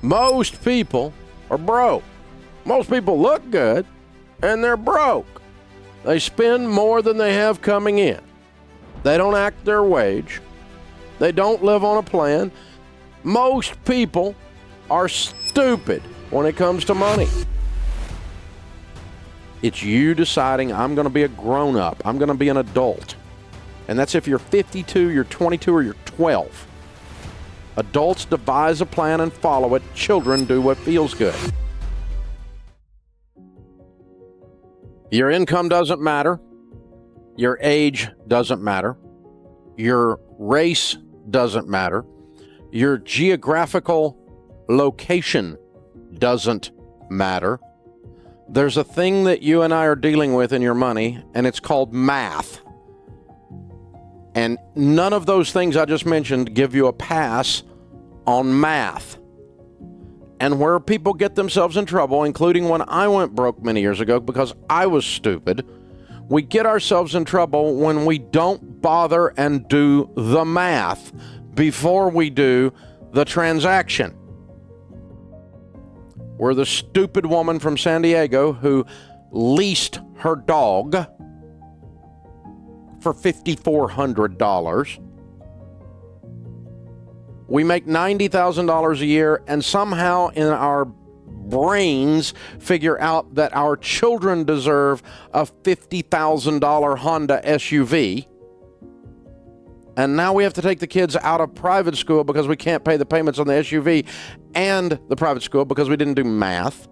Most people are broke. Most people look good, and they're broke. They spend more than they have coming in. They don't act their wage. They don't live on a plan. Most people are stupid when it comes to money. It's you deciding, I'm going to be a grown-up. I'm going to be an adult. And that's if you're 52, you're 22, or you're 12. Adults devise a plan and follow it. Children do what feels good. Your income doesn't matter. Your age doesn't matter. Your race doesn't matter. Your geographical location doesn't matter. There's a thing that you and I are dealing with in your money, and it's called math. And none of those things I just mentioned give you a pass on math. And where people get themselves in trouble, including when I went broke many years ago because I was stupid, we get ourselves in trouble when we don't bother and do the math before we do the transaction. We're the stupid woman from San Diego who leased her dog for $5,400. We make $90,000 a year, and somehow in our brains figure out that our children deserve a $50,000 Honda SUV. And now we have to take the kids out of private school because we can't pay the payments on the SUV and the private school because we didn't do math.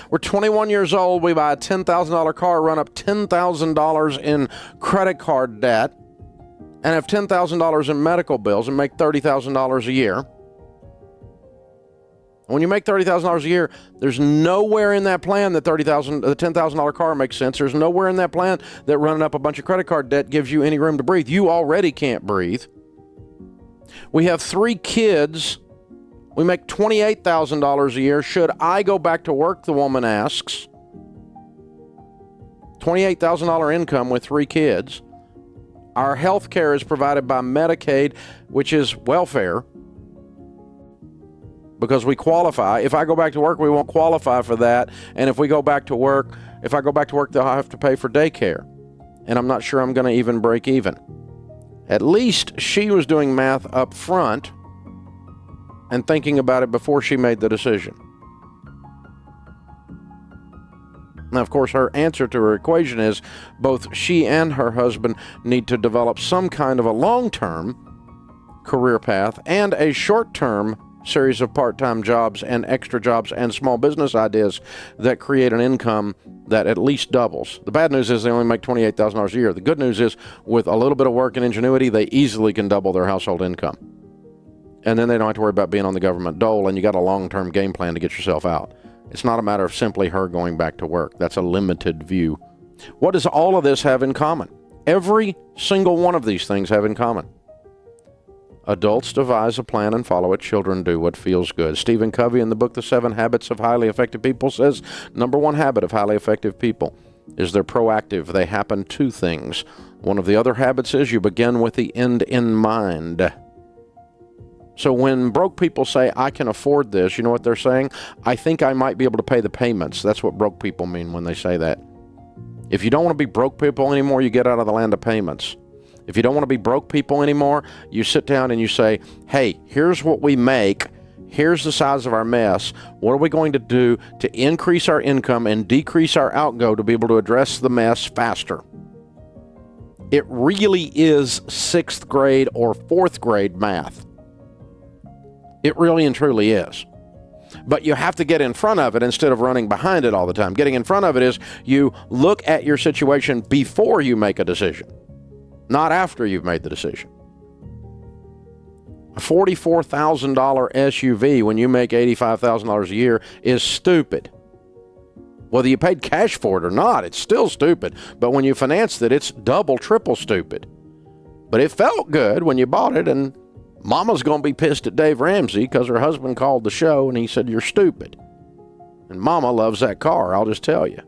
We're 21 years old. We buy a $10,000 car, run up $10,000 in credit card debt, and have $10,000 in medical bills and make $30,000 a year. When you make $30,000 a year, there's nowhere in that plan that the $10,000 car makes sense. There's nowhere in that plan that running up a bunch of credit card debt gives you any room to breathe. You already can't breathe. We have 3 kids. We make $28,000 a year. Should I go back to work, the woman asks. $28,000 income with 3 kids. Our health care is provided by Medicaid, which is welfare, because we qualify. If I go back to work, we won't qualify for that. And if I go back to work, they'll have to pay for daycare. And I'm not sure I'm going to even break even. At least she was doing math up front and thinking about it before she made the decision. Now, of course, her answer to her equation is both she and her husband need to develop some kind of a long-term career path and a short-term series of part-time jobs and extra jobs and small business ideas that create an income that at least doubles. The bad news is they only make $28,000 a year. The good news is with a little bit of work and ingenuity, they easily can double their household income. And then they don't have to worry about being on the government dole, and you got a long-term game plan to get yourself out. It's not a matter of simply her going back to work. That's a limited view. What does all of this have in common? Every single one of these things have in common. Adults devise a plan and follow it. Children do what feels good. Stephen Covey, in the book The 7 Habits of Highly Effective People, says, number 1 habit of highly effective people is they're proactive. They happen to things. One of the other habits is you begin with the end in mind. So when broke people say, I can afford this, you know what they're saying? I think I might be able to pay the payments. That's what broke people mean when they say that. If you don't want to be broke people anymore, you get out of the land of payments. If you don't want to be broke people anymore, you sit down and you say, hey, here's what we make. Here's the size of our mess. What are we going to do to increase our income and decrease our outgo to be able to address the mess faster? It really is 6th grade or 4th grade math. It really and truly is. But you have to get in front of it instead of running behind it all the time. Getting in front of it is you look at your situation before you make a decision, not after you've made the decision. A $44,000 SUV when you make $85,000 a year is stupid. Whether you paid cash for it or not, it's still stupid. But when you financed it, it's double, triple stupid. But it felt good when you bought it, and Mama's going to be pissed at Dave Ramsey because her husband called the show and he said, you're stupid. And Mama loves that car, I'll just tell you.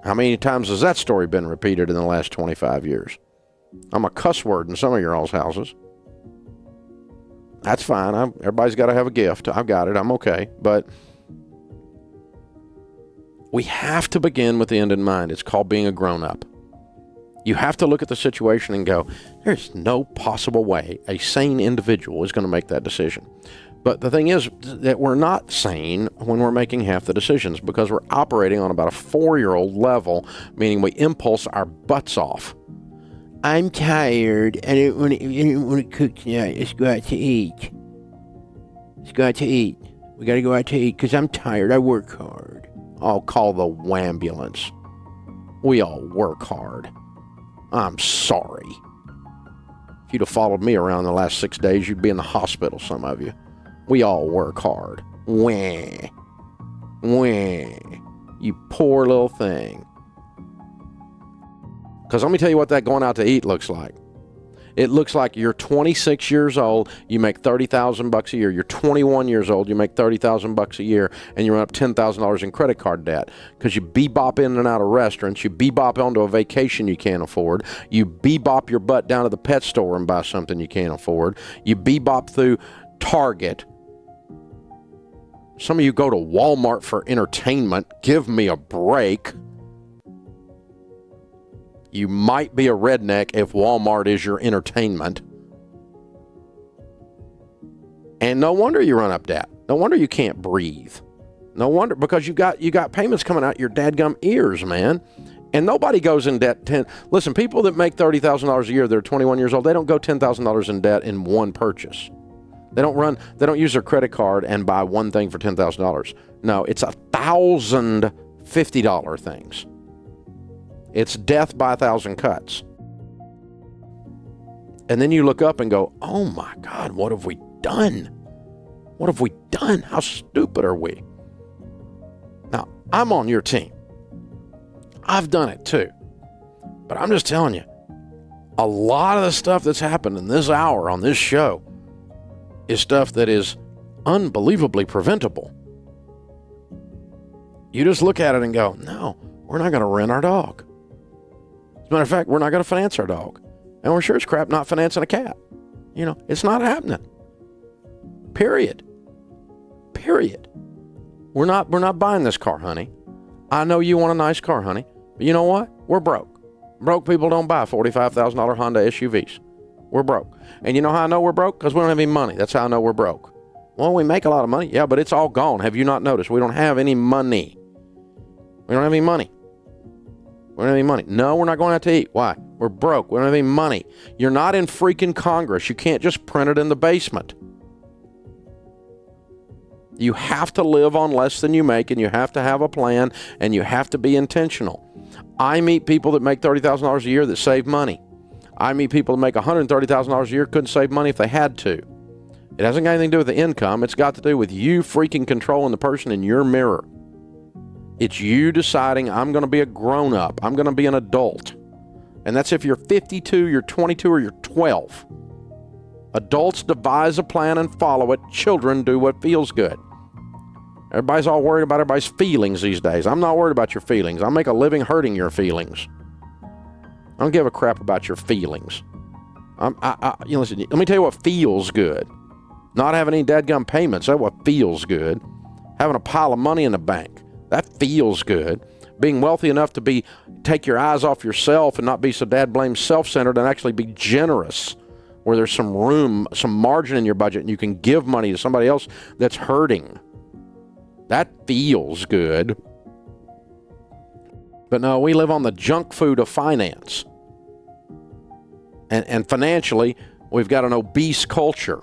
How many times has that story been repeated in the last 25 years? I'm a cuss word in some of your all's houses. That's fine. Everybody's got to have a gift. I've got it. I'm okay. But we have to begin with the end in mind. It's called being a grown-up. You have to look at the situation and go, there's no possible way a sane individual is going to make that decision. But the thing is that we're not sane when we're making half the decisions, because we're operating on about a 4-year-old level, meaning we impulse our butts off. I'm tired. I don't want to cook tonight. Let's go out to eat. We got to go out to eat because I'm tired. I work hard. I'll call the wambulance. We all work hard. I'm sorry. If you'd have followed me around the last 6 days, you'd be in the hospital, some of you. We all work hard. Wah. You poor little thing. Because let me tell you what that going out to eat looks like. It looks like you're 26 years old, you make $30,000 a year. You're 21 years old, you make $30,000 a year, and you run up $10,000 in credit card debt because you bebop in and out of restaurants, you bebop onto a vacation you can't afford, you bebop your butt down to the pet store and buy something you can't afford, you bebop through Target. Some of you go to Walmart for entertainment. Give me a break. You might be a redneck if Walmart is your entertainment. And no wonder you run up debt. No wonder you can't breathe. No wonder, because you got payments coming out your dadgum ears, man. And nobody goes in debt. Listen, people that make $30,000 a year, they're 21 years old, they don't go $10,000 in debt in one purchase. They don't use their credit card and buy one thing for $10,000. No, it's 1,000 $50 things. It's death by 1,000 cuts. And then you look up and go, oh my God, what have we done? What have we done? How stupid are we? Now, I'm on your team. I've done it too. But I'm just telling you, a lot of the stuff that's happened in this hour on this show is stuff that is unbelievably preventable. You just look at it and go, no, we're not going to rent our dog. As a matter of fact, we're not going to finance our dog. And we're sure as crap not financing a cat. You know, it's not happening. Period. We're not buying this car, honey. I know you want a nice car, honey. But you know what? We're broke. Broke people don't buy $45,000 Honda SUVs. We're broke. And you know how I know we're broke? Because we don't have any money. That's how I know we're broke. Well, we make a lot of money. Yeah, but it's all gone. Have you not noticed? We don't have any money. We don't have any money. We don't have any money. No, we're not going out to eat. Why? We're broke. We don't have any money. You're not in freaking Congress. You can't just print it in the basement. You have to live on less than you make, and you have to have a plan, and you have to be intentional. I meet people that make $30,000 a year that save money. I meet people that make $130,000 a year couldn't save money if they had to. It hasn't got anything to do with the income. It's got to do with you freaking controlling the person in your mirror. It's you deciding, I'm going to be a grown-up. I'm going to be an adult. And that's if you're 52, you're 22, or you're 12. Adults devise a plan and follow it. Children do what feels good. Everybody's all worried about everybody's feelings these days. I'm not worried about your feelings. I'll make a living hurting your feelings. I don't give a crap about your feelings. Listen, let me tell you what feels good. Not having any dadgum payments, that's what feels good. Having a pile of money in the bank, that feels good. Being wealthy enough to take your eyes off yourself and not be so dad-blame self-centered and actually be generous, where there's some room, some margin in your budget, and you can give money to somebody else that's hurting. That feels good. But no, we live on the junk food of finance. And financially, we've got an obese culture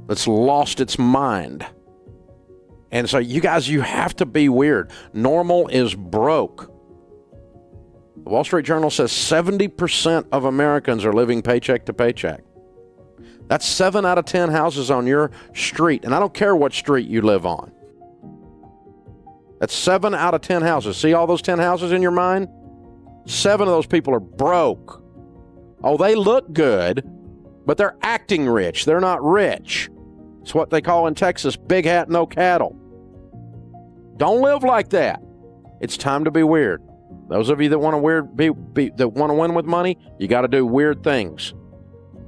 that's lost its mind. And so you guys, you have to be weird. Normal is broke. The Wall Street Journal says 70% of Americans are living paycheck to paycheck. That's 7 out of 10 houses on your street. And I don't care what street you live on. That's 7 out of 10 houses. See all those 10 houses in your mind? 7 of those people are broke. Oh, they look good, but they're acting rich. They're not rich. It's what they call in Texas, big hat, no cattle. Don't live like that. It's time to be weird. Those of you that want to that want to win with money, you got to do weird things.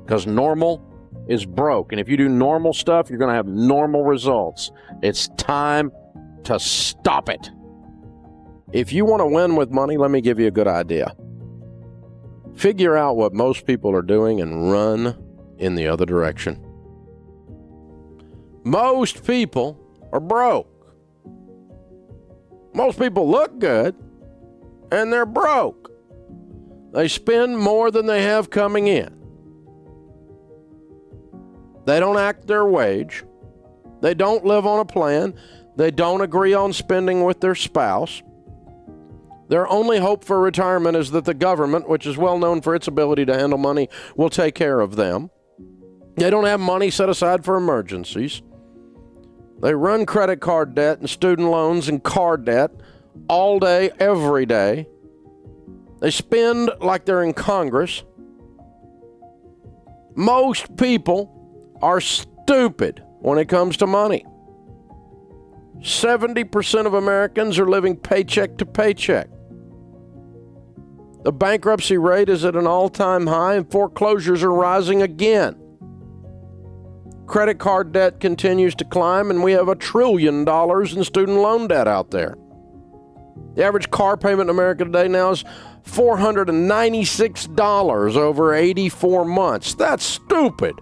Because normal is broke. And if you do normal stuff, you're going to have normal results. It's time to stop it. If you want to win with money, let me give you a good idea. Figure out what most people are doing and run in the other direction. Most people are broke. Most people look good, and they're broke. They spend more than they have coming in. They don't act their wage. They don't live on a plan. They don't agree on spending with their spouse. Their only hope for retirement is that the government, which is well known for its ability to handle money, will take care of them. They don't have money set aside for emergencies. They run credit card debt and student loans and car debt all day, every day. They spend like they're in Congress. Most people are stupid when it comes to money. 70% of Americans are living paycheck to paycheck. The bankruptcy rate is at an all-time high, and foreclosures are rising again. Credit card debt continues to climb, and we have $1 trillion in student loan debt out there. The average car payment in America today now is $496 over 84 months. That's stupid.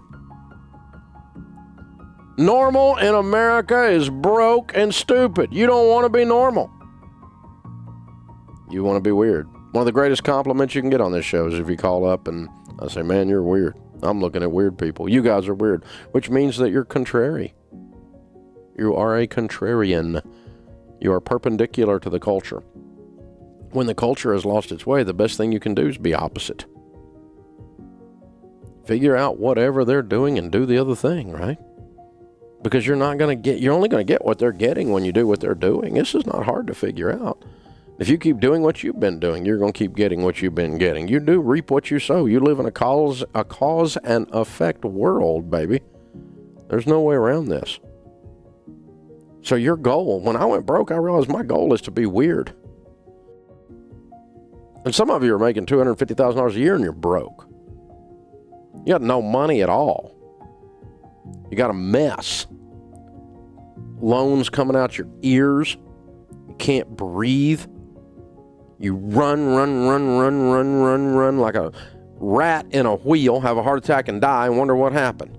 Normal in America is broke and stupid. You don't want to be normal. You want to be weird. One of the greatest compliments you can get on this show is if you call up and I say, man, you're weird. I'm looking at weird people. You guys are weird, which means that you're contrary. You are a contrarian. You are perpendicular to the culture. When the culture has lost its way, the best thing you can do is be opposite. Figure out whatever they're doing and do the other thing, right? Because you're only going to get what they're getting when you do what they're doing. This is not hard to figure out. If you keep doing what you've been doing, you're going to keep getting what you've been getting. You do reap what you sow. You live in a cause and effect world, baby. There's no way around this. So your goal, when I went broke, I realized my goal is to be weird. And some of you are making $250,000 a year and you're broke. You got no money at all. You got a mess. Loans coming out your ears. You can't breathe. You run like a rat in a wheel, have a heart attack and die and wonder what happened.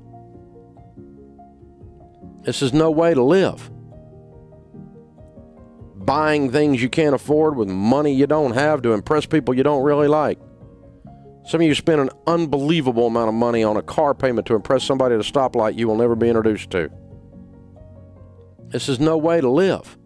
This is no way to live. Buying things you can't afford with money you don't have to impress people you don't really like. Some of you spend an unbelievable amount of money on a car payment to impress somebody at a stoplight you will never be introduced to. This is no way to live.